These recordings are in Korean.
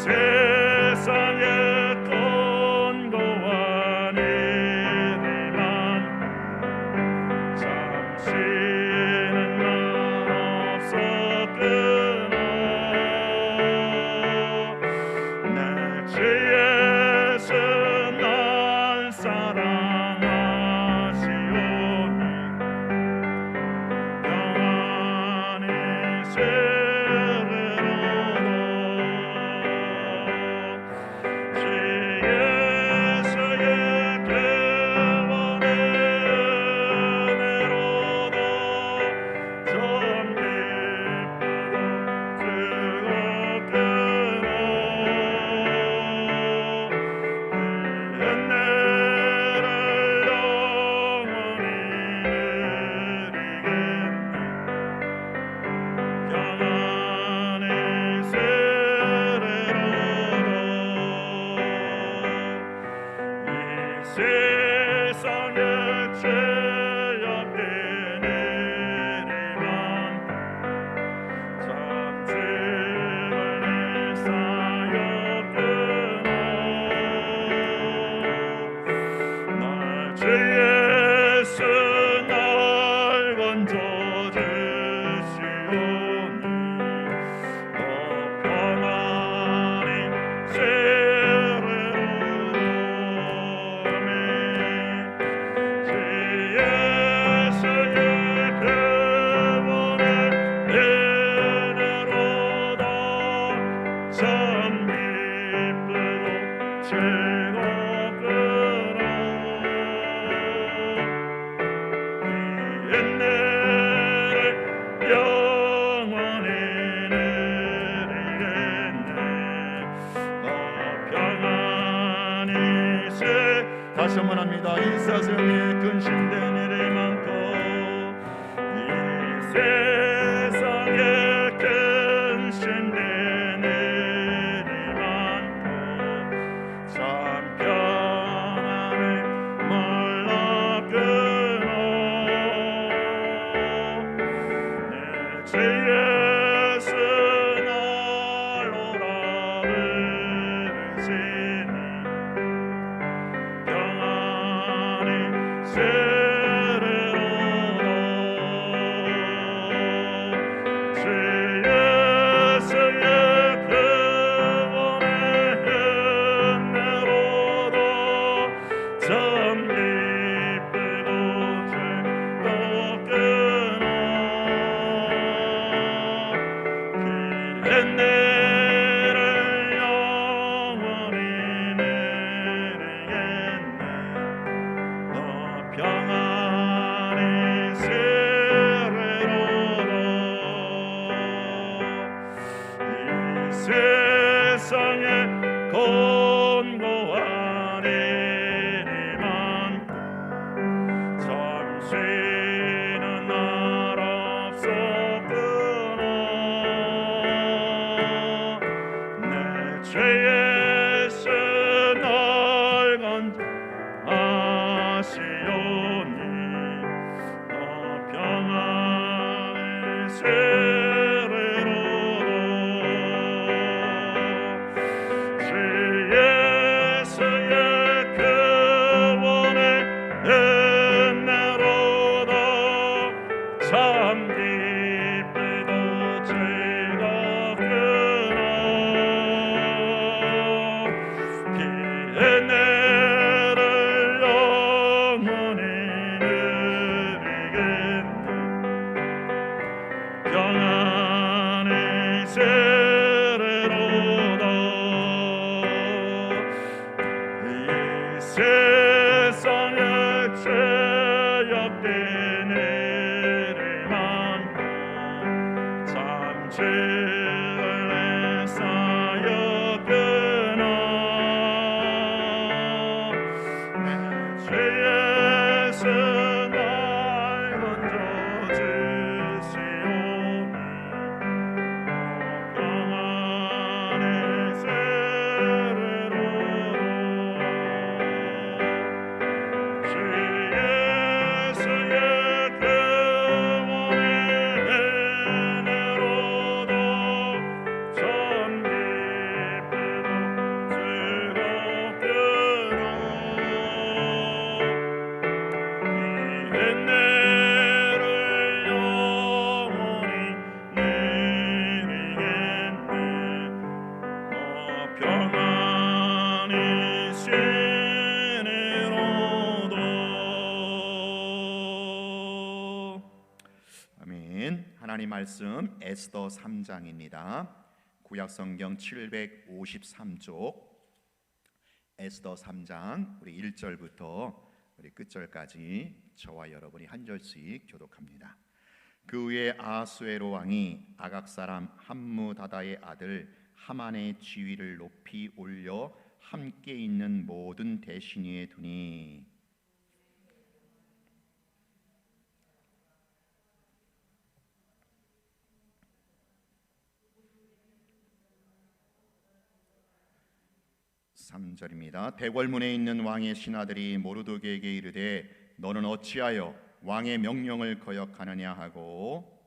세상에 권고한 일만 잠시는 날 없었구나. 내 주 예수 날 사랑하시오니 평안히 세례로도 주 예수의 구원의 은혜로도 좀 기쁘고 즐겁구나. 그 은혜를 영원히 누리겠네. 평안히 세례로도 이 세상에 죄악된 일이 많고 참 죄를 쌓였구나. 날 주 예수 날 건져주시오니 평안히 세례로도 주 예수의 구원의 은혜로도 참 기쁘고 즐겁구나. 이 은혜를 영원히 누리겠네. 평안히 다시 한번 합니다. 이 세상에 근심된 일이 많고 이 세상에 근심된 일이 많고 참 평안을 몰랐구나. 내 주 예수 날 오라 부르시니 평안히 세례로도 주 예수의 구원의 은혜로도 참 기쁘고 즐겁구나. 그 은혜를 영원히 누리겠네. 평안히 세례로도 이 세상에 권고한 일이 많고 잠시는 날 없었구나. 내 주 예수 날 건져주시오니 평안히 세례로도 주 예수의 구원의 은혜로도 참 기쁘고 즐겁구나. 그 은혜를 영원히 누리겠네. 평안히 세례로도 이 세상에 죄악된 일이 많고 참 죄를 쌓였구나. 내 주 예수 날 건져주시오니 평안히 세례로도 말씀 에스더 3장입니다. 구약성경 753쪽 에스더 3장 우리 1절부터 우리 끝절까지 저와 여러분이 한 절씩 교독합니다. 그 후에 아하수에로 왕이 아각 사람 함무다다의 아들 하만의 지위를 높이 올려 함께 있는 모든 대신 위에 두니 (3절입니다) 대궐문에 있는 왕의 신하들이 모르드게에게 이르되 너는 어찌하여 왕의 명령을 거역하느냐 하고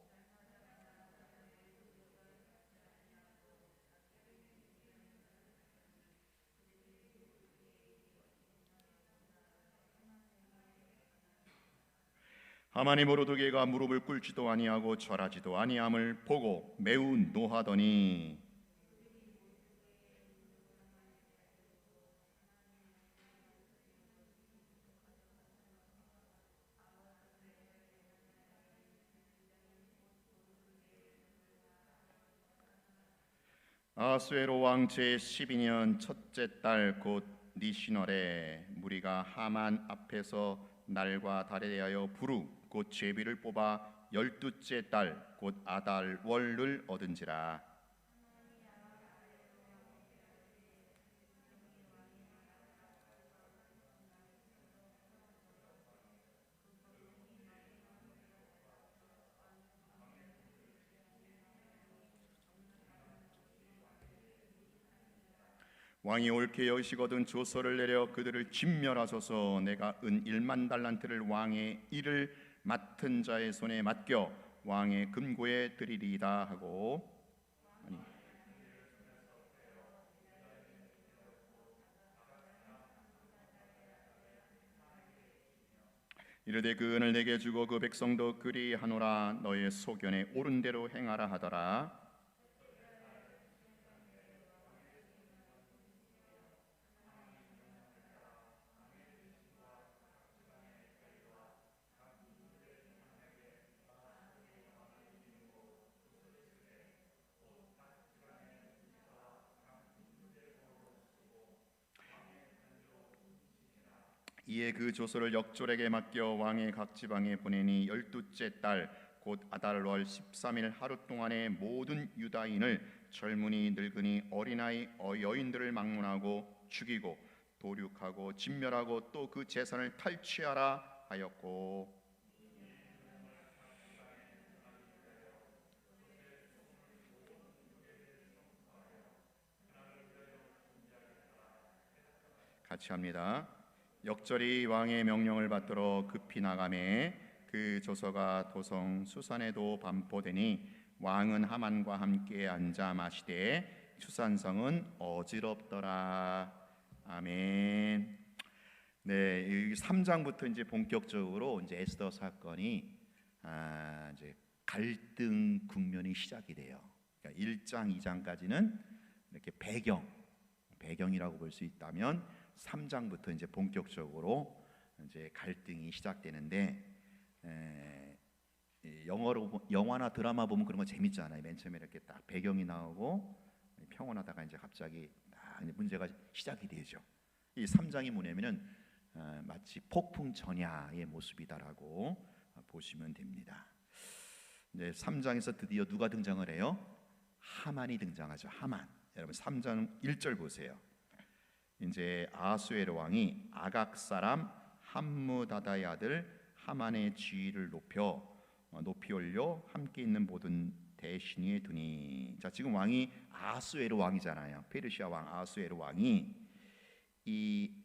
하만이 모르드게가 무릎을 꿇지도 아니하고 절하지도 아니함을 보고 매우 노하더니 아하수에로 왕 제12년 첫째 달 곧 니시널에 무리가 하만 앞에서 날과 달에 대하여 부루 곧 제비를 뽑아 12째 달 곧 아달월을 얻은지라. 왕이 옳게 여기시거든 조서를 내려 그들을 진멸하소서. 내가 은 1만 달란트를 왕의 일을 맡은 자의 손에 맡겨 왕의 금고에 드리리이다 하고 이르되 그 은을 내게 주고 그 백성도 그리하노라. 너의 소견에 옳은 대로 행하라 하더라. 이에 그 조서를 역졸에게 맡겨 왕의 각 지방에 보내니 12째 달 곧 아달월 13일 하루 동안에 모든 유다인을 젊은이 늙은이 어린아이 여인들을 막론하고 죽이고 도륙하고 진멸하고 또 그 재산을 탈취하라 하였고 같이 합니다. 역절이 왕의 명령을 받들어 급히 나가매 그 조서가 도성 수산에도 반포되니 왕은 하만과 함께 앉아 마시되 수산성은 어지럽더라. 아멘. 네, 3장부터 이제 본격적으로 이제 에스더 사건이 이제 갈등 국면이 시작이 돼요. 그러니까 1장, 2장까지는 이렇게 배경이라고 볼 수 있다면 3장부터 이제 본격적으로 이제 갈등이 시작되는데 영화나 드라마 보면 그런 거 재밌잖아요. 맨 처음에 이렇게 딱 배경이 나오고 평온하다가 이제 갑자기 딱 이제 문제가 시작이 되죠. 이 3장이 뭐냐면은 마치 폭풍 전야의 모습이다라고 보시면 됩니다. 이제 3장에서 드디어 누가 등장을 해요? 하만이 등장하죠. 하만. 여러분 3장 1절 보세요. 이제 아하수에로 왕이 아각 사람 함무다다의 아들 하만의 지위를 높이 올려 함께 있는 모든 대신 위에 두니. 자, 지금 왕이 아하수에로 왕이잖아요. 페르시아 왕 아하수에로 왕이 이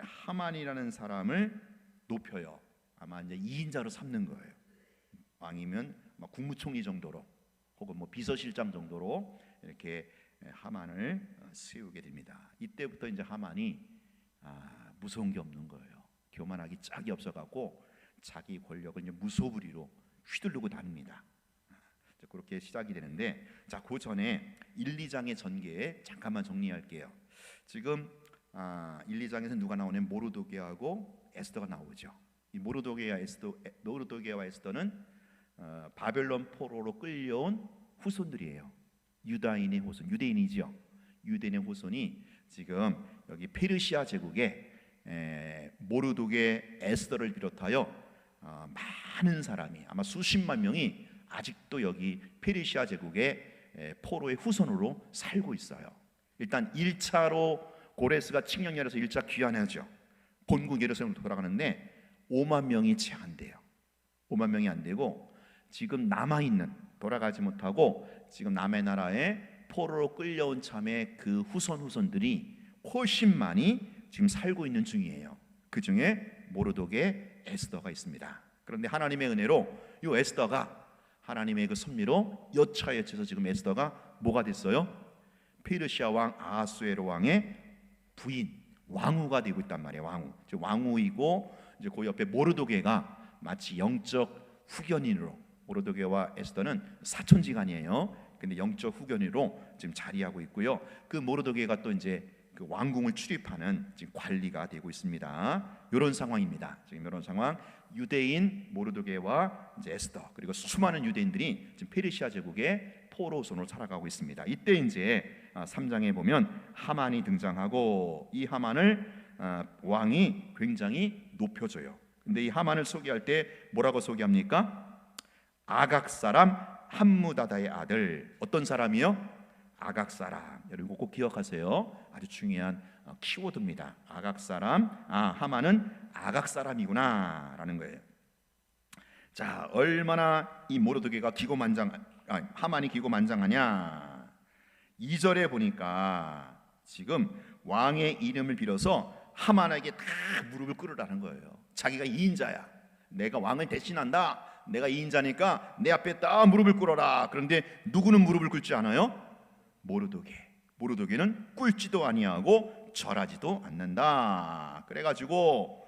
하만이라는 사람을 높여요. 아마 이제 2인자로 삼는 거예요. 왕이면 국무총리 정도로 혹은 뭐 비서실장 정도로 이렇게 하만을 세우게 됩니다. 이때부터 이제 하만이 무서운 게 없는 거예요. 교만하기 짝이 없어갖고 자기 권력을 이제 무소불위로 휘두르고 다닙니다. 그렇게 시작이 되는데, 자, 그 전에 1, 2장의 전개에 잠깐만 정리할게요. 지금 1, 2장에서 누가 나오냐면 모르드게하고 에스더가 나오죠. 이 모르드게와 에스더는 바벨론 포로로 끌려온 후손들이에요. 유다인의 후손, 유대인이죠. 유대인의 후손이 지금 여기 페르시아 제국에 모르독의 에스더를 비롯하여 많은 사람이, 아마 수십만 명이 아직도 여기 페르시아 제국의 포로의 후손으로 살고 있어요. 일단 1차로 고레스가 칙령열에서 1차 귀환하죠. 본국 예루살렘으로 돌아가는데 5만 명이 채 안 돼요. 5만 명이 안 되고 지금 남아있는, 돌아가지 못하고 지금 남의 나라에 포로로 끌려온 참의 그 후손들이 훨씬 많이 지금 살고 있는 중이에요. 그 중에 모르독의 에스더가 있습니다. 그런데 하나님의 은혜로 이 에스더가 하나님의 그 섭리로 여차여차해서 지금 에스더가 뭐가 됐어요? 페르시아 왕 아하수에로 왕의 부인, 왕후가 되고 있단 말이에요. 왕후, 즉 왕후이고 이제 그 옆에 모르도게가 마치 영적 후견인으로, 모르도게와 에스더는 사촌지간이에요. 근데 영적 후견인으로 지금 자리하고 있고요. 그 모르도게가 또 이제 그 왕궁을 출입하는 지금 관리가 되고 있습니다. 이런 상황입니다. 지금 이런 상황, 유대인 모르도게와 이제 에스더, 그리고 수많은 유대인들이 지금 페르시아 제국의 포로손으로 살아가고 있습니다. 이때 이제 3장에 보면 하만이 등장하고, 이 하만을 왕이 굉장히 높여줘요. 근데 이 하만을 소개할 때 뭐라고 소개합니까? 아각 사람 함무다다의 아들. 어떤 사람이요? 아각 사람. 여러분 꼭 기억하세요. 아주 중요한 키워드입니다. 아각 사람. 하만은 아각 사람이구나 라는 거예요. 자, 얼마나 이 모르드게가 하만이 기고만장하냐. 2절에 보니까 지금 왕의 이름을 빌어서 하만에게 다 무릎을 꿇으라는 거예요. 자기가 2인자야. 내가 왕을 대신한다. 내가 2인자니까 내 앞에 딱 무릎을 꿇어라. 그런데 누구는 무릎을 꿇지 않아요? 모르도게는 꿇지도 아니하고 절하지도 않는다. 그래가지고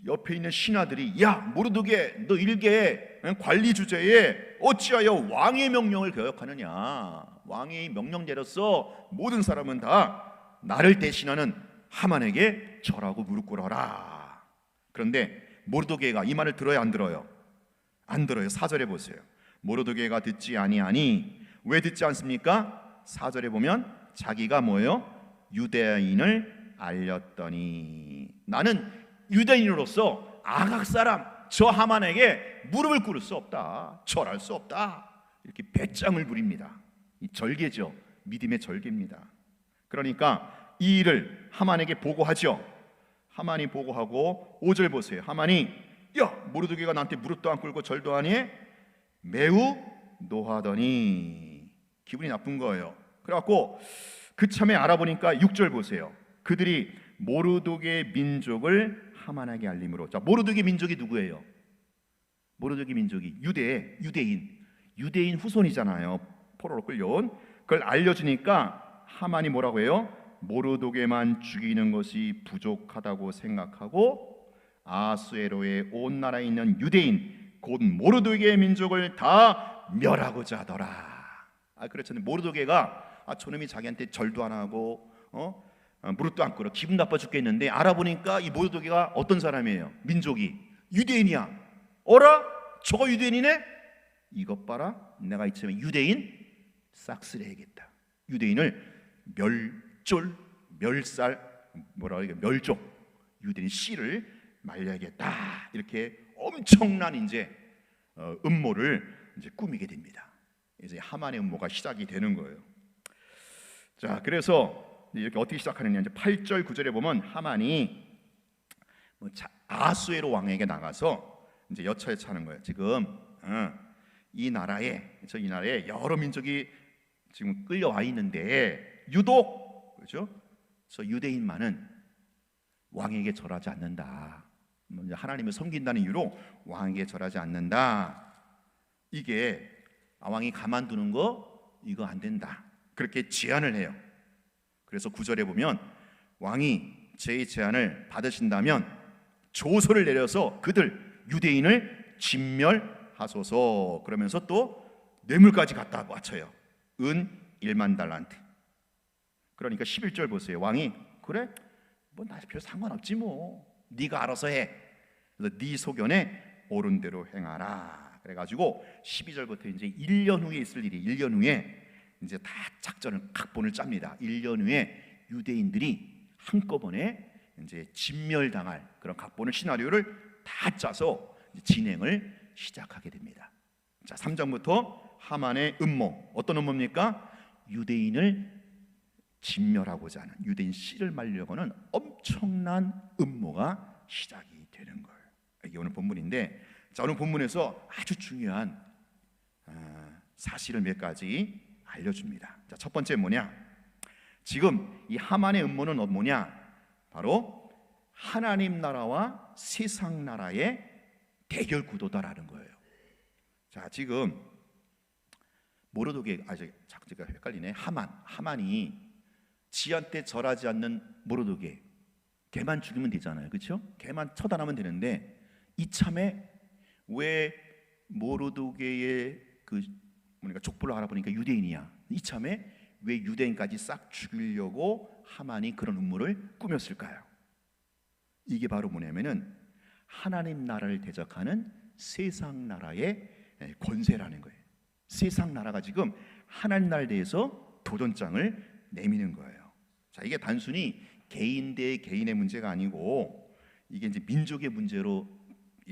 옆에 있는 신하들이, 야 모르도게, 너 일개 관리 주제에 어찌하여 왕의 명령을 거역하느냐. 왕의 명령대로서 모든 사람은 다 나를 대신하는 하만에게 절하고 무릎 꿇어라. 그런데 모르도게가 이 말을 들어요, 안 들어요? 안 들어요. 4절에 보세요. 모르도게가 듣지 아니하니. 왜 듣지 않습니까? 4절에 보면 자기가 뭐예요? 유대인을 알렸더니, 나는 유대인으로서 아각 사람 저 하만에게 무릎을 꿇을 수 없다, 절할 수 없다, 이렇게 배짱을 부립니다. 이 절개죠. 믿음의 절개입니다. 그러니까 이 일을 하만에게 보고하죠. 하만이 보고하고 5절 보세요. 하만이, 야 모르드게가 나한테 무릎도 안 꿇고 절도 하니? 매우 노하더니. 기분이 나쁜 거예요. 그래갖고 그참에 알아보니까 6절 보세요. 그들이 모르도게 민족을 하만에게 알림으로. 자, 모르도게 민족이 누구예요? 모르도게 민족이 유대인 후손이잖아요. 포로로 끌려온. 그걸 알려주니까 하만이 뭐라고 해요? 모르도게만 죽이는 것이 부족하다고 생각하고 아수에로의 온 나라에 있는 유대인 곧 모르도게 민족을 다 멸하고자 하더라. 그렇잖아요. 모르도게가 저놈이 자기한테 절도 안 하고 무릎도 안 꿇어, 기분 나빠 죽겠는데, 알아보니까 이 모르도게가 어떤 사람이에요? 민족이 유대인이야. 어라? 저거 유대인이네? 이것 봐라, 내가 이참에 유대인 싹쓸이해야겠다. 유대인을 멸종, 유대인 씨를 말려야겠다. 이렇게 엄청난 이제 음모를 이제 꾸미게 됩니다. 이제 하만의 음모가 시작이 되는 거예요. 자, 그래서 이렇게 어떻게 시작하느냐, 이제 8절 9절에 보면 하만이 아수에로 왕에게 나가서 이제 여차여차하는 거예요. 지금 이 나라에 여러 민족이 지금 끌려와 있는데 유독, 그렇죠? 저 유대인만은 왕에게 절하지 않는다. 하나님을 섬긴다는 이유로 왕에게 절하지 않는다. 이게 왕이 가만두는 거 이거 안 된다. 그렇게 제안을 해요. 그래서 9절에 보면 왕이 제 제안을 받으신다면 조서를 내려서 그들 유대인을 진멸하소서. 그러면서 또 뇌물까지 갖다 바쳐요. 은 1만 달란트. 그러니까 11절 보세요. 왕이, 그래? 뭐 나 별 상관없지 뭐. 네가 알아서 해. 그래서 네 소견에 옳은 대로 행하라. 그래가지고 12절부터 이제 1년 후에 있을 일이 1년 후에 이제 다 작전을 각본을 짭니다. 1년 후에 유대인들이 한꺼번에 이제 진멸당할 그런 각본을 시나리오를 다 짜서 진행을 시작하게 됩니다. 자, 3장부터 하만의 음모. 어떤 음모입니까? 유대인을 진멸하고자 하는, 유대인 씨를 말려고 하는 엄청난 음모가 시작이 되는 거예요. 이게 오늘 본문인데, 자, 오늘 본문에서 아주 중요한 사실을 몇 가지 알려줍니다. 자, 첫 번째 뭐냐? 지금 이 하만의 음모는 뭐냐? 바로 하나님 나라와 세상 나라의 대결 구도다라는 거예요. 자, 지금 모르도게, 제가 헷갈리네. 하만이 지한테 절하지 않는 모르도게, 걔만 죽이면 되잖아요, 그렇죠? 걔만 처단하면 되는데 이참에 왜 모르도게의 그 뭐니까 족보를 알아보니까 유대인이야. 이참에 왜 유대인까지 싹 죽이려고 하만이 그런 음모를 꾸몄을까요? 이게 바로 뭐냐면은 하나님 나라를 대적하는 세상 나라의 권세라는 거예요. 세상 나라가 지금 하나님 나라에 대해서 도전장을 내미는 거예요. 자, 이게 단순히 개인 대 개인의 문제가 아니고 이게 이제 민족의 문제로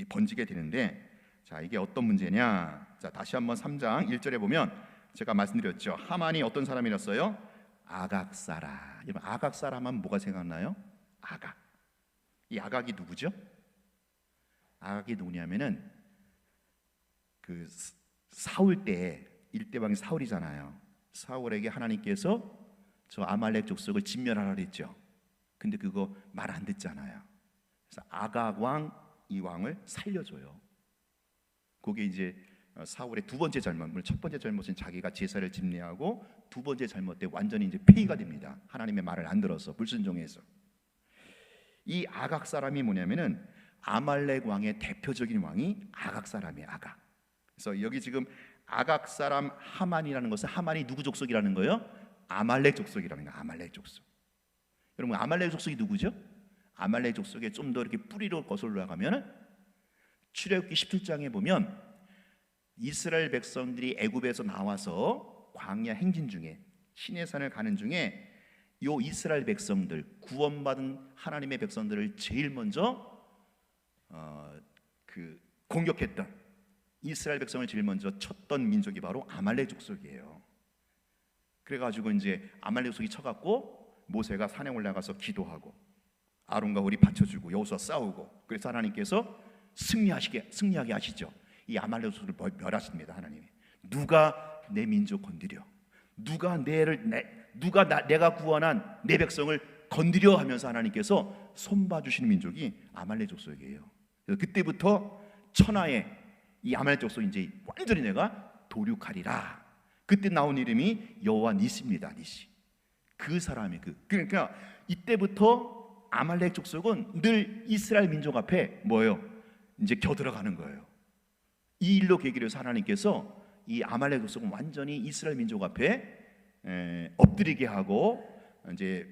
번지게 되는데, 자, 이게 어떤 문제냐? 자, 다시 한번 3장 1절에 보면 제가 말씀드렸죠. 하만이 어떤 사람이었어요? 아각 사람. 여러분, 아각 사람 하면 뭐가 생각나요? 아각. 이 아각이 누구죠? 아각이 누구냐면은 그 사울 때 일대왕이 사울이잖아요. 사울에게 하나님께서 저 아말렉 족속을 진멸하라 그랬죠. 근데 그거 말 안 듣잖아요. 그래서 아각 왕, 이 왕을 살려줘요. 그게 이제 사울의 두 번째 잘못. 첫 번째 잘못은 자기가 제사를 집례하고, 두 번째 잘못 때 완전히 이제 폐위가 됩니다. 하나님의 말을 안 들어서, 불순종해서. 이 아각 사람이 뭐냐면은 아말렉 왕의 대표적인 왕이 아각 사람이에요. 아각. 그래서 여기 지금 아각 사람 하만이라는 것은, 하만이 누구 족속이라는 거예요? 아말렉 족속이라는 거예요. 아말렉 족속. 여러분, 아말렉 족속이 누구죠? 아말렉 족속에 좀 더 이렇게 뿌리로 거슬러 올라가면 출애굽기 17장에 보면 이스라엘 백성들이 애굽에서 나와서 광야 행진 중에, 시내산을 가는 중에 요 이스라엘 백성들, 구원받은 하나님의 백성들을 제일 먼저 공격했던, 이스라엘 백성을 제일 먼저 쳤던 민족이 바로 아말렉 족속이에요. 그래가지고 이제 아말렉 족속이 쳐갖고 모세가 산에 올라가서 기도하고 아론과 홀이 받쳐주고 여호수아 싸우고, 그래서 하나님께서 승리하게 하시죠. 이 아말렉 족속을 멸하십니다. 하나님이. 누가 내 민족 건드려? 누가 내가 구원한 내 백성을 건드려 하면서 하나님께서 손봐 주시는 민족이 아말렉 족속이에요. 그래서 그때부터 천하의 이 아말렉 족속 이제 완전히 내가 도륙하리라. 그때 나온 이름이 여호와 니시입니다. 니시. 그 사람이 그러니까 이때부터 아말렉 족속은 늘 이스라엘 민족 앞에 뭐예요? 이제 겨들어가는 거예요. 이 일로 계기로 해서 하나님께서 이 아말렉 족속은 완전히 이스라엘 민족 앞에 엎드리게 하고 이제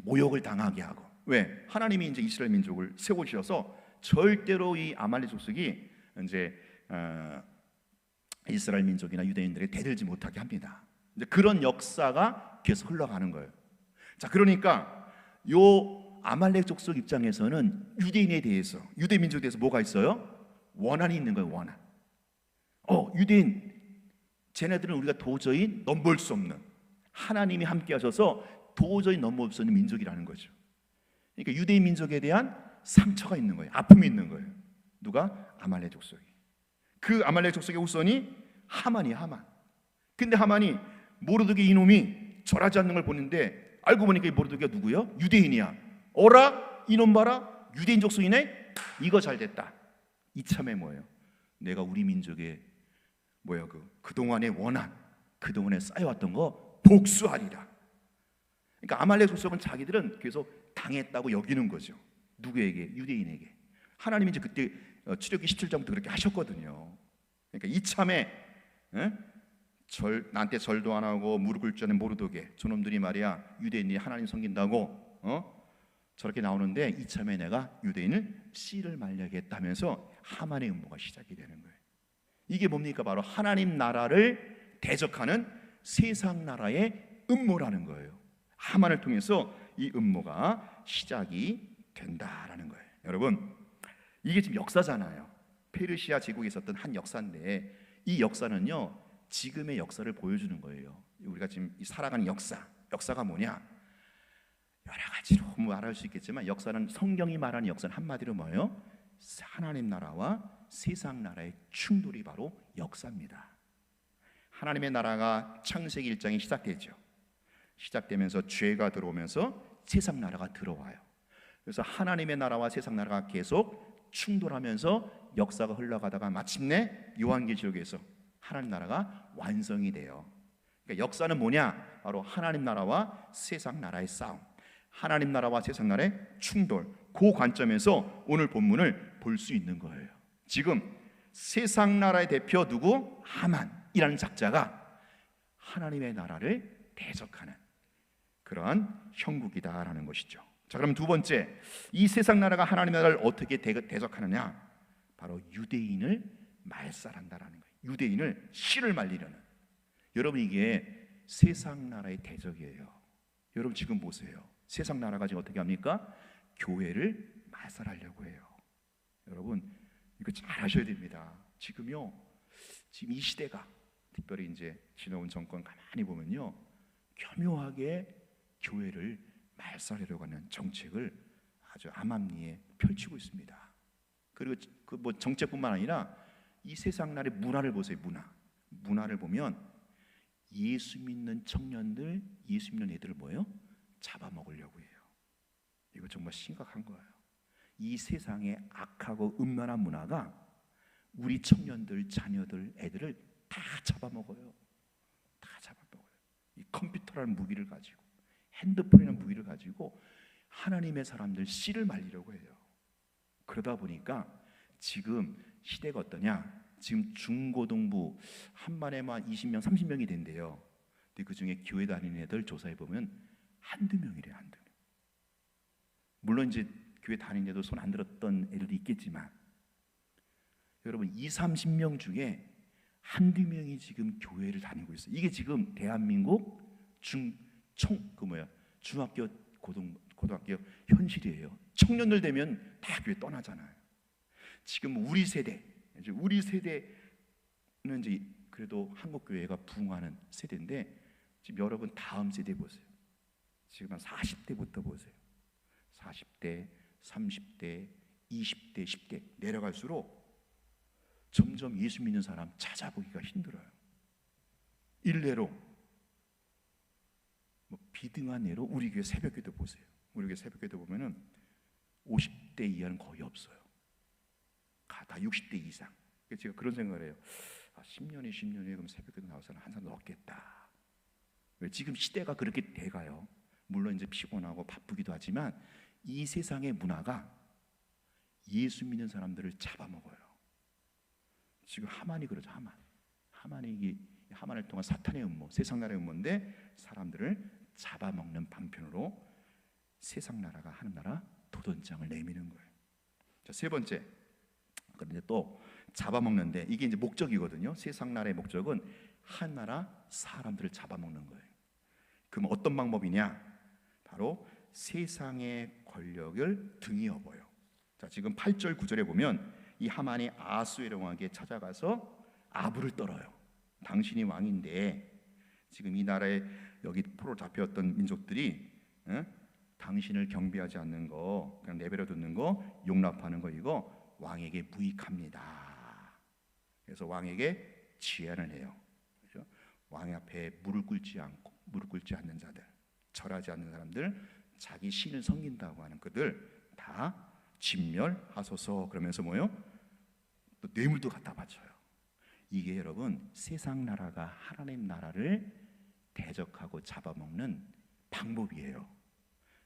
모욕을 당하게 하고. 왜? 하나님이 이제 이스라엘 민족을 세우셔서 절대로 이 아말렉 족속이 이제 이스라엘 민족이나 유대인들에게 대들지 못하게 합니다. 이제 그런 역사가 계속 흘러가는 거예요. 자, 그러니까 요 아말렉 족속 입장에서는 유대인에 대해서, 유대 민족에 대해서 뭐가 있어요? 원한이 있는 거예요. 원한. 유대인, 쟤네들은 우리가 도저히 넘볼 수 없는, 하나님이 함께 하셔서 도저히 넘볼 수 없는 민족이라는 거죠. 그러니까 유대인 민족에 대한 상처가 있는 거예요. 아픔이 있는 거예요. 누가? 아말렉 족속이. 그 아말렉 족속의 후손이 하만이에요. 하만. 근데 하만이 모르드게 이놈이 절하지 않는 걸 보는데 알고 보니까 이 모르드게가 누구요? 유대인이야. 어라? 이놈 봐라. 유대인 족속이네. 이거 잘 됐다. 이참에 뭐예요? 내가 우리 민족의 그동안의 원한, 그동안에 쌓여왔던 거 복수하리라. 그러니까 아말렉 족속은 자기들은 계속 당했다고 여기는 거죠. 누구에게? 유대인에게. 하나님이 이제 그때 출애굽기 17장부터 그렇게 하셨거든요. 그러니까 이참에 나한테 절도 안 하고 무릎 꿇지 않은 모르도게, 저놈들이 말이야 유대인이 하나님 섬긴다고 저렇게 나오는데 이참에 내가 유대인을 씨를 말려야겠다 하면서 하만의 음모가 시작이 되는 거예요. 이게 뭡니까? 바로 하나님 나라를 대적하는 세상 나라의 음모라는 거예요. 하만을 통해서 이 음모가 시작이 된다라는 거예요. 여러분, 이게 지금 역사잖아요. 페르시아 제국에 있었던 한 역사인데, 이 역사는요 지금의 역사를 보여주는 거예요. 우리가 지금 살아가는 역사가 뭐냐? 여러 가지로 말할 수 있겠지만, 역사는, 성경이 말하는 역사는 한마디로 뭐예요? 하나님 나라와 세상 나라의 충돌이 바로 역사입니다. 하나님의 나라가 창세기 1장에 시작되죠. 시작되면서 죄가 들어오면서 세상 나라가 들어와요. 그래서 하나님의 나라와 세상 나라가 계속 충돌하면서 역사가 흘러가다가 마침내 요한계시록에서 하나님 나라가 완성이 돼요. 그러니까 역사는 뭐냐? 바로 하나님 나라와 세상 나라의 싸움, 하나님 나라와 세상 나라의 충돌, 그 관점에서 오늘 본문을 볼 수 있는 거예요. 지금 세상 나라의 대표 누구? 하만이라는 작자가 하나님의 나라를 대적하는 그러한 형국이다라는 것이죠. 자, 그럼 두 번째, 이 세상 나라가 하나님의 나라를 어떻게 대적하느냐? 바로 유대인을 말살한다라는 거예요. 유대인을 씨를 말리려는. 여러분, 이게 세상 나라의 대적이에요. 여러분 지금 보세요. 세상 나라가 지금 어떻게 합니까? 교회를 말살하려고 해요. 여러분 이거 잘 아셔야 됩니다. 지금 이 시대가, 특별히 이제 지나온 정권 가만히 보면요, 교묘하게 교회를 말살하려고 하는 정책을 아주 암암리에 펼치고 있습니다. 그리고 그 뭐 정책뿐만 아니라 이 세상 나라의 문화를 보세요. 문화를 보면 예수 믿는 청년들, 예수 믿는 애들을 뭐예요? 잡아먹으려고 해요. 이거 정말 심각한 거예요. 이 세상의 악하고 음란한 문화가 우리 청년들, 자녀들, 애들을 다 잡아먹어요. 다 잡아먹어요. 이 컴퓨터라는 무기를 가지고, 핸드폰이라는 무기를 가지고 하나님의 사람들 씨를 말리려고 해요. 그러다 보니까 지금 시대가 어떠냐? 지금 중고등부 한 반에만 20명, 30명이 된대요. 근데 그 중에 교회 다니는 애들 조사해 보면 한두 명이래요. 한두 명. 물론 이제 교회 다니는 애도 손 안 들었던 애들도 있겠지만, 여러분 20, 30명 중에 한두 명이 지금 교회를 다니고 있어요. 이게 지금 대한민국 중학교, 고등학교 현실이에요. 청년들 되면 다 교회 떠나잖아요. 지금 우리 세대는 이제 그래도 한국 교회가 부흥하는 세대인데, 지금 여러분 다음 세대 보세요. 지금 한 40대부터 보세요. 40대, 30대, 20대, 10대 내려갈수록 점점 예수 믿는 사람 찾아보기가 힘들어요. 일례로, 비등한 예로 우리 교회 새벽기도 보세요. 우리 교회 새벽기도 보면은 50대 이하는 거의 없어요. 다 60대 이상. 제가 그런 생각을 해요. 10년에 그럼 새벽기도 나와서는 한 사람 없겠다. 지금 시대가 그렇게 돼가요. 물론 이제 피곤하고 바쁘기도 하지만 이 세상의 문화가 예수 믿는 사람들을 잡아먹어요. 지금 하만이 그러죠. 하만을 통한 사탄의 음모, 세상 나라의 음모인데 사람들을 잡아먹는 방편으로 세상 나라가 하는 나라 도전장을 내미는 거예요. 자, 세 번째, 그런데 또 잡아먹는데 이게 이제 목적이거든요. 세상 나라의 목적은 한 나라 사람들을 잡아먹는 거예요. 그럼 어떤 방법이냐? 바로 세상의 권력을 등에 업어요. 자, 지금 8절 9절에 보면 이 하만이 아하수에로 왕에게 찾아가서 아부를 떨어요. 당신이 왕인데 지금 이 나라에 여기 포로 잡혀왔던 민족들이 당신을 경배하지 않는 거, 그냥 내버려 두는 거, 용납하는 거, 이거 왕에게 무익합니다. 그래서 왕에게 제안을 해요. 그렇죠? 왕 앞에 무릎 꿇지 않는 자들, 절하지 않는 사람들, 자기 신을 섬긴다고 하는 그들 다 진멸하소서. 그러면서 뭐요? 또 뇌물도 갖다 바쳐요. 이게 여러분 세상 나라가 하나님 나라를 대적하고 잡아먹는 방법이에요.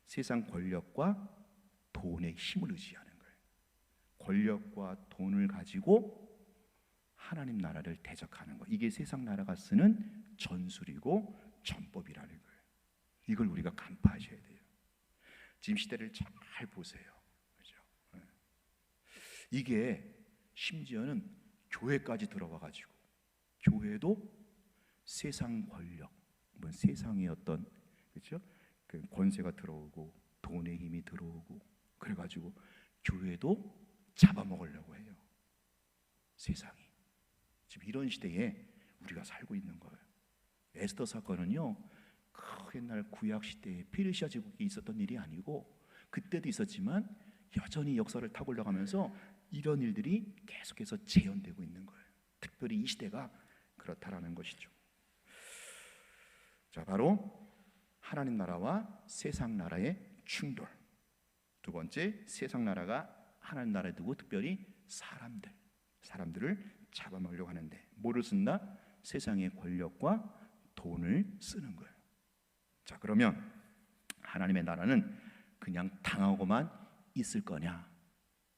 세상 권력과 돈의 힘을 의지하는 거예요. 권력과 돈을 가지고 하나님 나라를 대적하는 거. 이게 세상 나라가 쓰는 전술이고 전법이라는 거예요. 이걸 우리가 간파하셔야 돼요. 지금 시대를 잘 보세요. 그렇죠? 이게 심지어는 교회까지 들어와 가지고 교회도 세상 권력, 뭐 세상의 어떤 그렇죠? 그 권세가 들어오고 돈의 힘이 들어오고 그래 가지고 교회도 잡아먹으려고 해요. 세상이. 지금 이런 시대에 우리가 살고 있는 거예요. 에스더 사건은요, 그 옛날 구약 시대에 페르시아 제국이 있었던 일이 아니고 그때도 있었지만 여전히 역사를 타고 올라가면서 이런 일들이 계속해서 재현되고 있는 거예요. 특별히 이 시대가 그렇다라는 것이죠. 자, 바로 하나님 나라와 세상 나라의 충돌. 두 번째, 세상 나라가 하나님 나라에 두고 특별히 사람들을 잡아먹으려고 하는데 뭐를 쓴다? 세상의 권력과 돈을 쓰는 거예요. 자, 그러면 하나님의 나라는 그냥 당하고만 있을 거냐?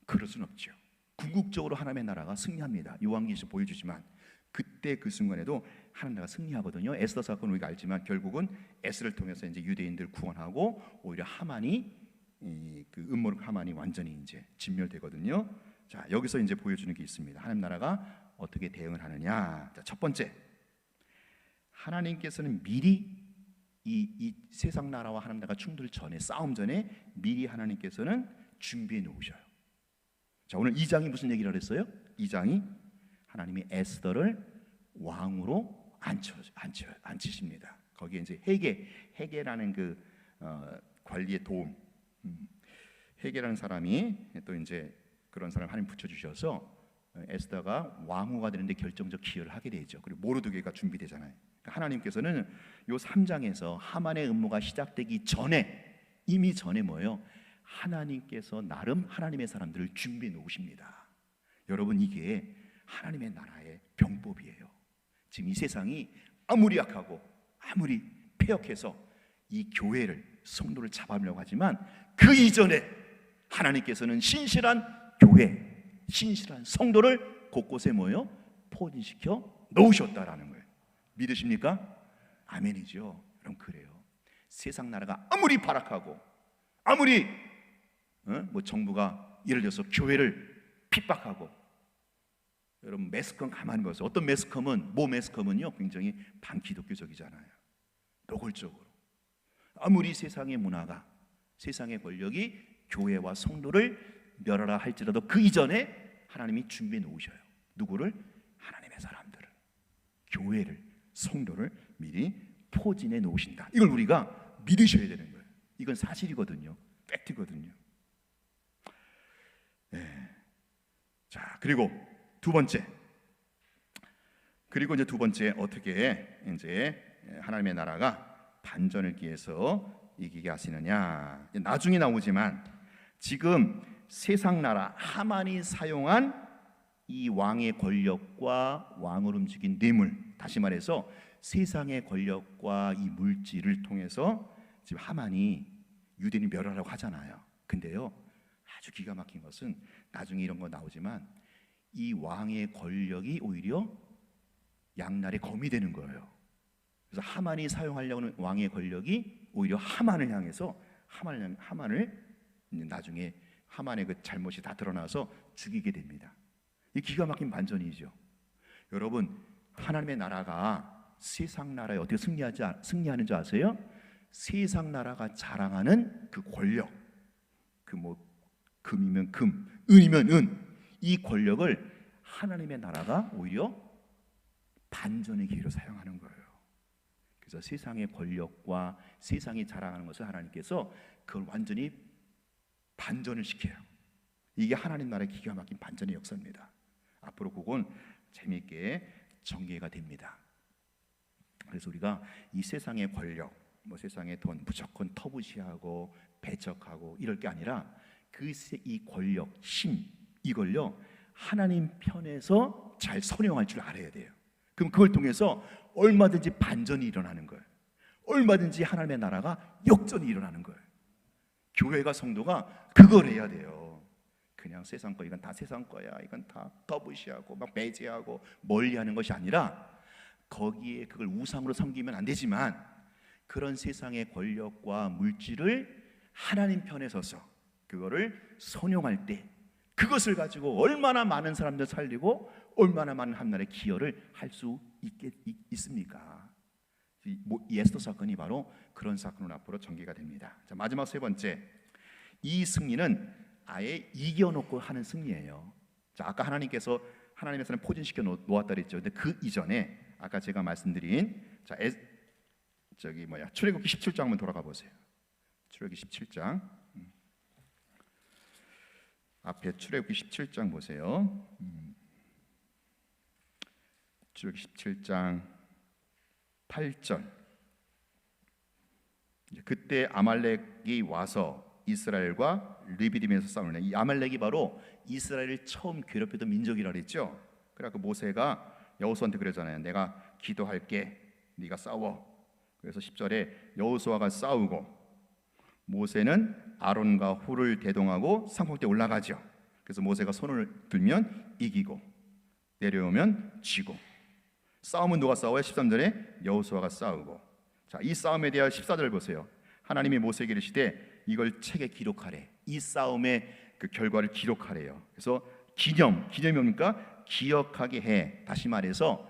그럴 수는 없죠. 궁극적으로 하나님의 나라가 승리합니다. 요한계시에서 보여주지만 그때 그 순간에도 하나님 나라가 승리하거든요. 에스더 사건 우리가 알지만 결국은 에스더를 통해서 이제 유대인들 구원하고 오히려 하만이 그 음모를 하만이 완전히 이제 진멸되거든요. 자, 여기서 이제 보여주는 게 있습니다. 하나님 나라가 어떻게 대응을 하느냐? 자, 첫 번째, 하나님께서는 미리 이 세상 나라와 하나님 나라가 충돌 전에, 싸움 전에 미리 하나님께서는 준비해 놓으셔요. 자, 오늘 2장이 무슨 얘기를 했어요? 2장이 하나님이 에스더를 왕으로 앉히십니다. 거기에 이제 헤게라는 그 관리의 도움, 헤게라는 사람이 또 이제 그런 사람 하나님 붙여주셔서 에스더가 왕후가 되는데 결정적 기여를 하게 되죠. 그리고 모르드게가 준비되잖아요. 그러니까 하나님께서는 요 3장에서 하만의 음모가 시작되기 전에 이미 전에 뭐예요? 하나님께서 나름 하나님의 사람들을 준비해 놓으십니다. 여러분, 이게 하나님의 나라의 병법이에요. 지금 이 세상이 아무리 약하고 아무리 폐역해서 이 교회를, 성도를 잡아내려고 하지만 그 이전에 하나님께서는 신실한 교회, 신실한 성도를 곳곳에 모여 포진시켜 놓으셨다라는 거예요. 믿으십니까? 아멘이죠. 그럼 그래요. 세상 나라가 아무리 발악하고 아무리 뭐 정부가 예를 들어서 교회를 핍박하고, 여러분 매스컴 가만히 보세요. 어떤 매스컴은 매스컴은요 굉장히 반기독교적이잖아요. 노골적으로. 아무리 세상의 문화가, 세상의 권력이 교회와 성도를 멸하라 할지라도 그 이전에 하나님이 준비해 놓으셔요. 누구를? 하나님의 사람들을, 교회를, 성도를 미리 포진해 놓으신다. 이걸 우리가 믿으셔야 되는 거예요. 이건 사실이거든요. 팩트거든요. 네. 자, 그리고 두 번째, 어떻게 이제 하나님의 나라가 반전을 기해서 이기게 하시느냐? 나중에 나오지만 지금 세상 나라 하만이 사용한 이 왕의 권력과 왕을 움직인 뇌물, 다시 말해서 세상의 권력과 이 물질을 통해서 지금 하만이 유대인을 멸하라고 하잖아요. 근데요, 아주 기가 막힌 것은 나중에 이런 거 나오지만 이 왕의 권력이 오히려 양날의 검이 되는 거예요. 그래서 하만이 사용하려고 하는 왕의 권력이 오히려 하만을 향해서 하만을 나중에 하만의 그 잘못이 다 드러나서 죽이게 됩니다. 이 기가 막힌 반전이죠. 여러분, 하나님의 나라가 세상 나라에 어떻게 승리하는 줄 아세요? 세상 나라가 자랑하는 그 권력, 그 뭐 금이면 금, 은이면 은, 이 권력을 하나님의 나라가 오히려 반전의 기회로 사용하는 거예요. 그래서 세상의 권력과 세상이 자랑하는 것을 하나님께서 그걸 완전히 반전을 시켜요. 이게 하나님 나라의 기가 막힌 반전의 역사입니다. 앞으로 그건 재미있게 전개가 됩니다. 그래서 우리가 이 세상의 권력, 뭐 세상의 돈 무조건 터부시하고 배척하고 이럴 게 아니라 이 권력, 힘, 이걸요 하나님 편에서 잘 선용할 줄 알아야 돼요. 그럼 그걸 통해서 얼마든지 반전이 일어나는 거예요. 얼마든지 하나님의 나라가 역전이 일어나는 거예요. 교회가, 성도가 그걸 해야 돼요. 그냥 세상 거, 이건 다 세상 거야, 이건 다 터부시하고 막 배제하고 멀리하는 것이 아니라, 거기에 그걸 우상으로 섬기면 안 되지만 그런 세상의 권력과 물질을 하나님 편에 서서 그거를 선용할 때 그것을 가지고 얼마나 많은 사람들 살리고 얼마나 많은 한나라의 기여를 할 수 있습니까? 이 에스더 사건이 바로 그런 사건으로 앞으로 전개가 됩니다. 자, 마지막 세 번째, 이 승리는 아예 이겨놓고 하는 승리예요. 자, 아까 하나님께서 하나님의 사람 포진시켜 놓았다 그랬죠. 근데 그 이전에 아까 제가 말씀드린 출애굽기 17장 한번 돌아가 보세요. 출애굽기 17장 앞에 출애굽기 17장 보세요. 출애굽기 17장 8절. 그때 아말렉이 와서 이스라엘과 르비딤에서 싸우는, 이 아말렉이 바로 이스라엘을 처음 괴롭혔던 민족이라 그랬죠. 그래서 모세가 여호수아한테 그러잖아요. 내가 기도할게, 네가 싸워. 그래서 10절에 여호수아가 싸우고 모세는 아론과 훌을 대동하고 상폭대에 올라가죠. 그래서 모세가 손을 들면 이기고 내려오면 지고. 싸움은 누가 싸워요? 13절에 여호수아가 싸우고. 자, 이 싸움에 대한 14절 보세요. 하나님이 모세에게 이르시되 이걸 책에 기록하래. 이 싸움의 그 결과를 기록하래요. 그래서 기념이 뭡니까? 기억하게 해. 다시 말해서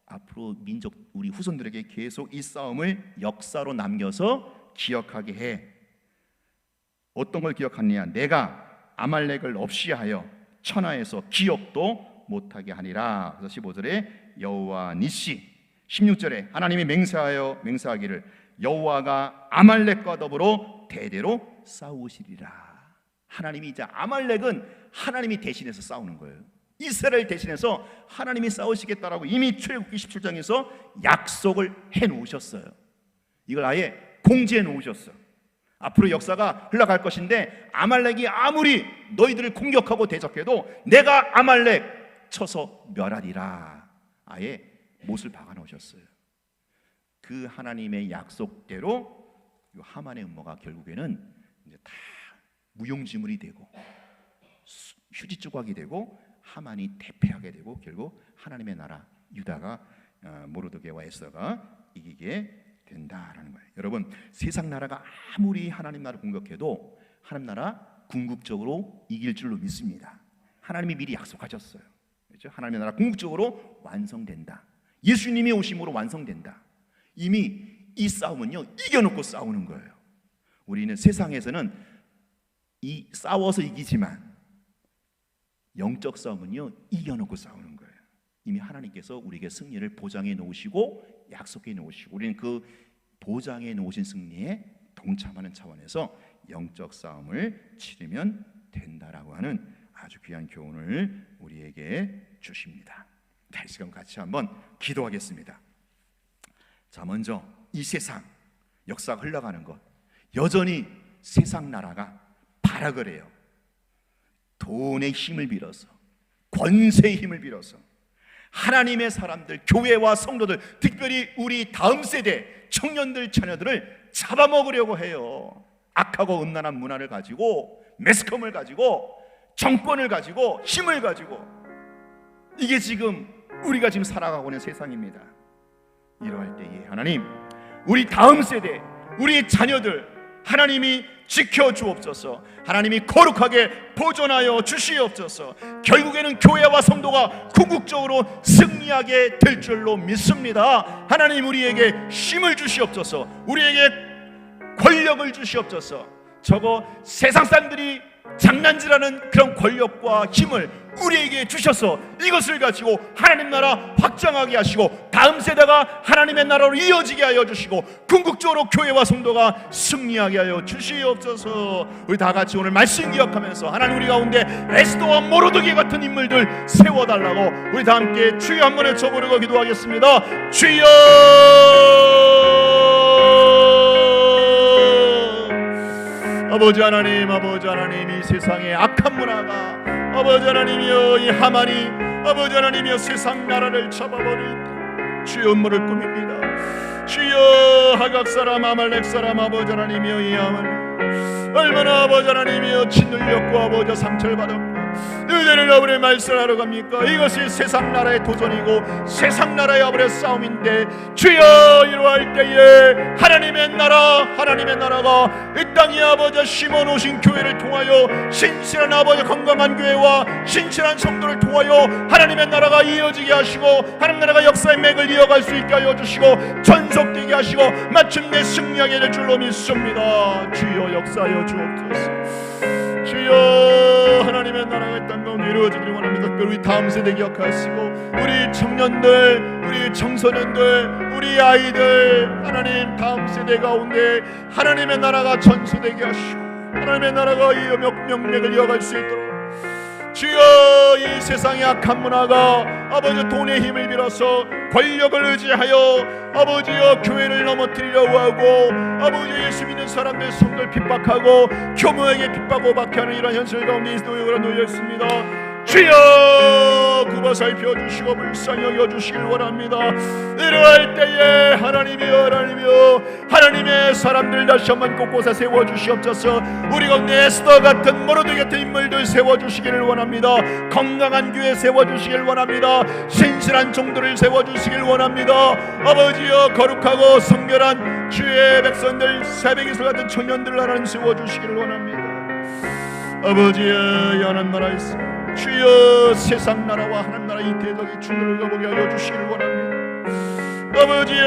앞으로 민족 우리 후손들에게 계속 이 싸움을 역사로 남겨서 기억하게 해. 어떤 걸 기억하느냐? 내가 아말렉을 없이 하여 천하에서 기억도 못하게 하니라. 그래서 15절에 여호와 니시, 16절에 하나님이 맹세하기를 여호와가 아말렉과 더불어 대대로 싸우시리라. 하나님이 이제 아말렉은 하나님이 대신해서 싸우는 거예요. 이스라엘 대신해서 하나님이 싸우시겠다라고 이미 출애굽기 17장에서 약속을 해 놓으셨어요. 이걸 아예 공지해 놓으셨어요. 앞으로 역사가 흘러갈 것인데 아말렉이 아무리 너희들을 공격하고 대적해도 내가 아말렉 쳐서 멸하리라. 아예 못을 박아 놓으셨어요. 그 하나님의 약속대로 하만의 음모가 결국에는 이제 다 무용지물이 되고 휴지 조각이 되고 하만이 대패하게 되고 결국 하나님의 나라 유다가 모르드게와 에스더가 이기게 된다라는 거예요. 여러분, 세상 나라가 아무리 하나님 나라 공격해도 하나님 나라 궁극적으로 이길 줄로 믿습니다. 하나님이 미리 약속하셨어요. 그렇죠? 하나님의 나라 궁극적으로 완성된다. 예수님이 오심으로 완성된다. 이미 이 싸움은요 이겨놓고 싸우는 거예요. 우리는 세상에서는 이 싸워서 이기지만 영적 싸움은요 이겨놓고 싸우는 거예요. 이미 하나님께서 우리에게 승리를 보장해 놓으시고 약속해 놓으시고 우리는 그 보장해 놓으신 승리에 동참하는 차원에서 영적 싸움을 치르면 된다라고 하는 아주 귀한 교훈을 우리에게 주십니다. 이 시간 같이 한번 기도하겠습니다. 자, 먼저 이 세상 역사가 흘러가는 것, 여전히 세상 나라가 발악을 해요. 돈의 힘을 빌어서, 권세의 힘을 빌어서 하나님의 사람들, 교회와 성도들, 특별히 우리 다음 세대 청년들, 자녀들을 잡아먹으려고 해요. 악하고 음란한 문화를 가지고, 매스컴을 가지고, 정권을 가지고, 힘을 가지고. 이게 지금 우리가 지금 살아가고 있는 세상입니다. 이러할 때에 하나님, 우리 다음 세대, 우리 자녀들 하나님이 지켜주옵소서. 하나님이 거룩하게 보존하여 주시옵소서. 결국에는 교회와 성도가 궁극적으로 승리하게 될 줄로 믿습니다. 하나님, 우리에게 힘을 주시옵소서. 우리에게 권력을 주시옵소서. 저거 세상 사람들이 장난질하는 그런 권력과 힘을 우리에게 주셔서 이것을 가지고 하나님 나라 확장하게 하시고 다음 세대가 하나님의 나라로 이어지게 하여 주시고 궁극적으로 교회와 성도가 승리하게 하여 주시옵소서. 우리 다 같이 오늘 말씀 기억하면서 하나님 우리 가운데 에스더와 모르드게 같은 인물들 세워달라고 우리 다 함께 주여 한번 외쳐보려고 기도하겠습니다. 주여, 아버지 하나님, 아버지 하나님, 이 세상의 악한 문화가 아버지 하나님이여 이 하만이 아버지 하나님이여 세상 나라를 잡아버릴 주여 음모를 꾸밉니다. 주여 하각 사람 아말렉 사람 아버지 하나님이여 이 하만이 얼마나 아버지 하나님이여 짓눌렸고 아버지 상처를 받았고 너희들은 아버지 말씀하러 갑니까? 이것이 세상 나라의 도전이고 세상 나라의 아버지 싸움인데 주여 이러할 때에 하나님의 나라가 이 땅에 아버지 심어놓으신 교회를 통하여 신실한 아버지 건강한 교회와 신실한 성도를 통하여 하나님의 나라가 이어지게 하시고 하나님 나라가 역사의 맥을 이어갈 수 있게 하여 주시고 전속되게 하시고 마침내 승리하게 될 줄로 믿습니다. 주여 역사하여 주옵소서. 주여 하나님의 나라가 이 땅 가운데 이루어지기를 원합니다. 특별히 우리 다음 세대 기억하시고 우리 청년들, 우리 청소년들, 우리 아이들 하나님 다음 세대 가운데 하나님의 나라가 전수되게 하시고 하나님의 나라가 이 명맥을 이어갈 수 있도록 주여 이 세상의 악한 문화가 아버지 돈의 힘을 빌어서 권력을 의지하여 아버지여 교회를 넘어뜨리려고 하고 아버지 예수 믿는 사람들 성도를 핍박하고 교묘하게 핍박하고 박해하는 이러한 현실 가운데 놓여 있습니다. 주여 굽어 살펴주시고 불쌍히 여겨주시길 원합니다. 이러할 때에 하나님이여 하나님의 사람들 다시 한번 곳곳에 세워주시옵소서. 우리 가운데 에스더 같은 모르드 같은 인물들 세워주시기를 원합니다. 건강한 교회 세워주시길 원합니다. 신실한 종들을 세워주시길 원합니다. 아버지여 거룩하고 성결한 주의 백성들 새벽이슬 같은 청년들을 하나님 세워주시기를 원합니다. 아버지여 하나님 나라에서 주여 세상 나라와 하나님 나라 이 대덕이 주를 가보게 하여 주시기를 원합니다. 아버지여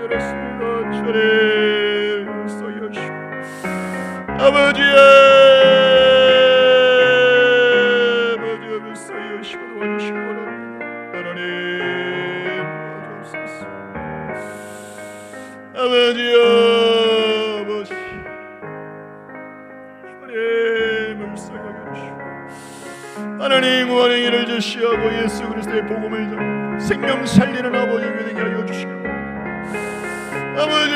그렇습니다. 주를 써여시고 아버지여 써여시고 도와주시기 원합니다. 하나님 도와주옵소서. 아버지여 하나님 구원의 일을 제시하고 예수 그리스도의 복음을 전하고 생명 살리는 아버지에게 되게 하여 주시고 아버지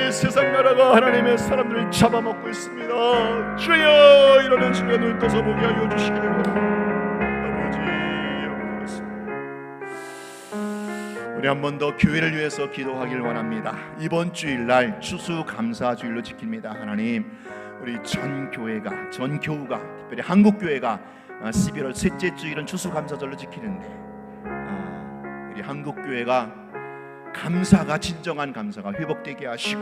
이 세상 나라가 하나님의 사람들을 잡아먹고 있습니다. 주여 이러는 순간 눈 떠서 보게 하여 주시기를 원합니다. 아버지 우리 한 번 더 교회를 위해서 기도하길 원합니다. 이번 주일날 추수감사주일로 지킵니다. 하나님 우리 전 교우가 특별히 한국교회가 11월 셋째 주일은 추수감사절로 지키는데 우리 한국교회가 감사가 진정한 감사가 회복되게 하시고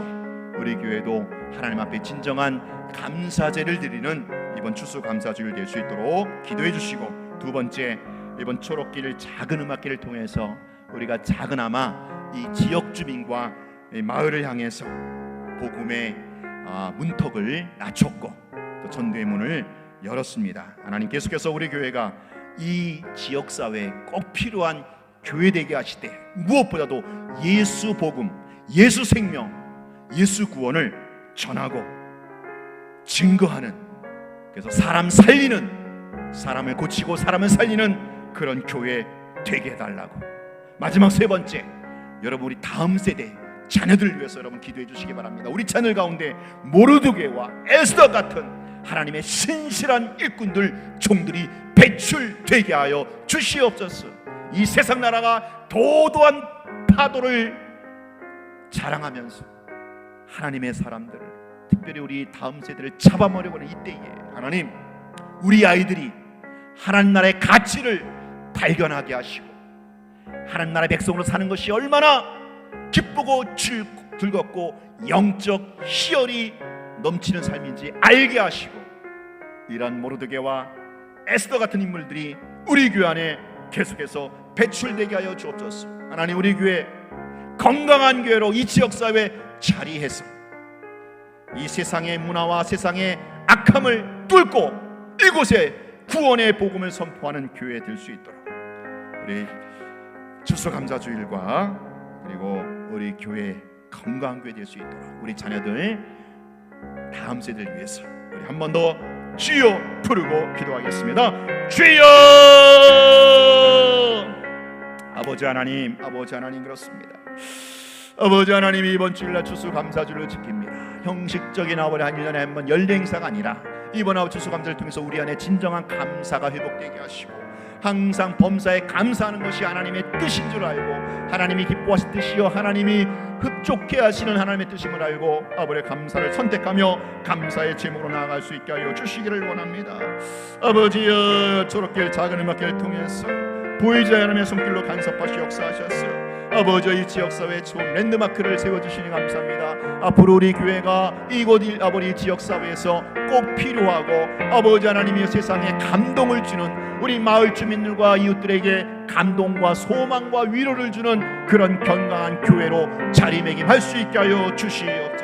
우리 교회도 하나님 앞에 진정한 감사제를 드리는 이번 추수감사주일 될 수 있도록 기도해 주시고 두 번째 이번 초록길 작은 음악회를 통해서 우리가 작은아마 이 지역 주민과 이 마을을 향해서 복음의 문턱을 낮췄고 또 전도의 문을 열었습니다. 하나님 계속해서 우리 교회가 이 지역사회에 꼭 필요한 교회 되게 하실 때 무엇보다도 예수 복음, 예수 생명, 예수 구원을 전하고 증거하는 그래서 사람 살리는 사람을 고치고 사람을 살리는 그런 교회 되게 해달라고 마지막 세 번째 여러분 우리 다음 세대 자녀들을 위해서 여러분 기도해 주시기 바랍니다. 우리 자녀 가운데 모르드게와 에스더 같은 하나님의 신실한 일꾼들 종들이 배출되게 하여 주시옵소서. 이 세상 나라가 도도한 파도를 자랑하면서 하나님의 사람들을 특별히 우리 다음 세대를 잡아먹으려고 하는 이때에 하나님 우리 아이들이 하나님 나라의 가치를 발견하게 하시고 하나님 나라의 백성으로 사는 것이 얼마나 기쁘고 즐겁고 영적 희열이 넘치는 삶인지 알게 하시고 이런 모르드게와 에스더 같은 인물들이 우리 교회 안에 계속해서 배출되게 하여 주옵소서. 하나님 우리 교회 건강한 교회로 이 지역사회에 자리해서 이 세상의 문화와 세상의 악함을 뚫고 이곳에 구원의 복음을 선포하는 교회 될 수 있도록 우리 추수감사주일과 그리고 우리 교회 건강한 교회 될 수 있도록 우리 자녀들 다음 세대를 위해서 우리 한 번 더 주여 부르고 기도하겠습니다. 주여 아버지 하나님 그렇습니다. 아버지 하나님 이번 주일날 추수감사주일을 지킵니다. 형식적인 아버지 한 1년에 한 번 연례 행사가 아니라 이번 아버지 추수감사를 통해서 우리 안에 진정한 감사가 회복되게 하시고 항상 범사에 감사하는 것이 하나님의 뜻인 줄 알고, 하나님이 기뻐하실 뜻이요 하나님이 흡족해 하시는 하나님의 뜻임을 알고 아버지의 감사를 선택하며 감사의 제목으로 나아갈 수 있게 하여 주시기를 원합니다. 아버지여, 초록길 작은 음악회를 통해서 보이지 않는 손길로 간섭하시 역사하셨어. 아버지, 이 지역사회에 좋은 랜드마크를 세워주시니 감사합니다. 앞으로 우리 교회가 이곳 아버지 지역사회에서 꼭 필요하고, 아버지 하나님이 세상에 감동을 주는 우리 마을 주민들과 이웃들에게 감동과 소망과 위로를 주는 그런 건강한 교회로 자리매김할 수 있게 하여 주시옵소서.